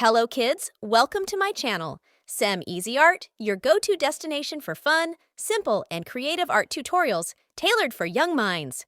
Hello kids, welcome to my channel, Sem Easy Art, your go-to destination for fun, simple, and creative art tutorials tailored for young minds.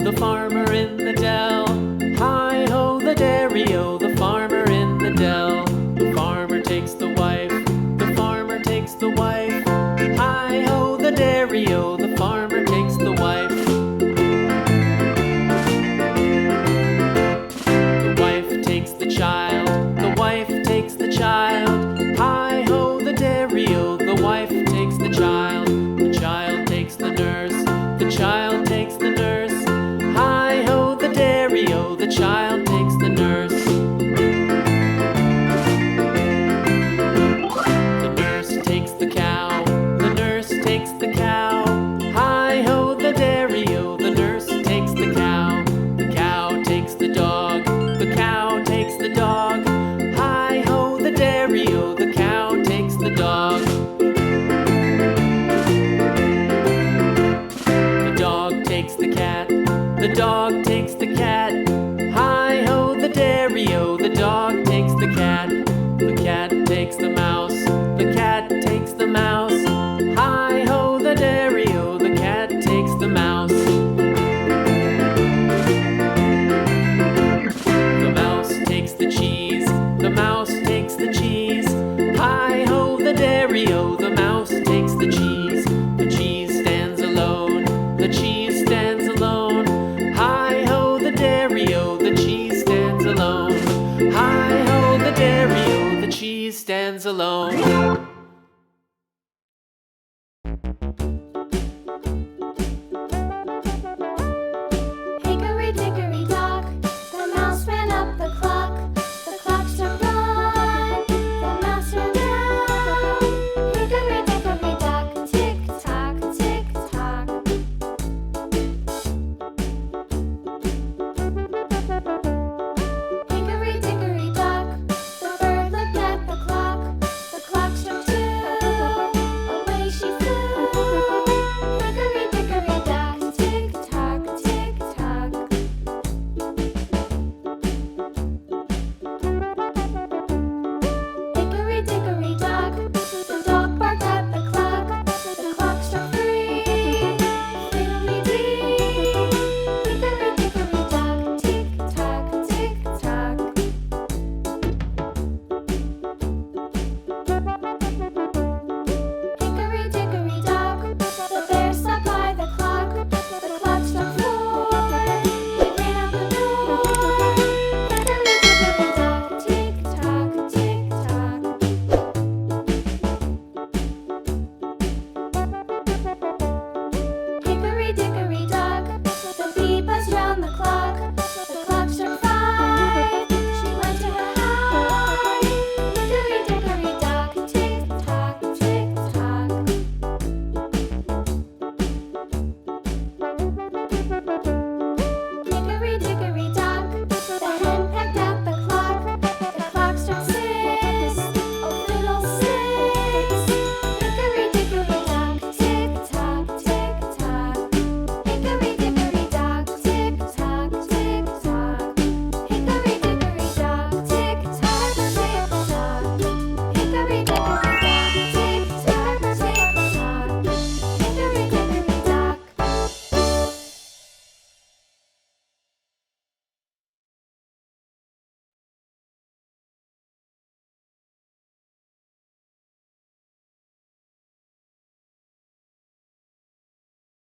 The farmer in the dell. Hi-ho, the dairy-o, the farmer in the dell. The farmer takes the wife, the farmer takes the wife. Hi-ho, the dairy-o, the farmer takes the wife. The wife takes the child, the wife takes the child. Hi-ho, the dairy-o, the wife takes the child. The child takes the nurse, the child takes the nurse. Hi-ho, the dairy-o, the child takes the nurse. The nurse takes the cow, the nurse takes the cow. Hi-ho, the dairy-o, the nurse takes the cow. The cow takes the dog, the cow takes the dog. Hi-ho, the dairy-o, the cow takes the dog. The dog takes the cat, the dog takes the cat. Hi-ho, the dairy-o, the dog takes the cat. The cat takes the mouse, the cat takes the mouse. Hi-ho, the dairy-o, the cat takes the mouse. The mouse takes the cheese, the mouse takes the cheese. Hi-ho, the dairy-o, the mouse takes the cheese. The cheese stands alone, the cheese stands alone. Hi-ho, the dairy-o, the cheese stands alone. Hi-ho, the dairy-o, the cheese stands alone.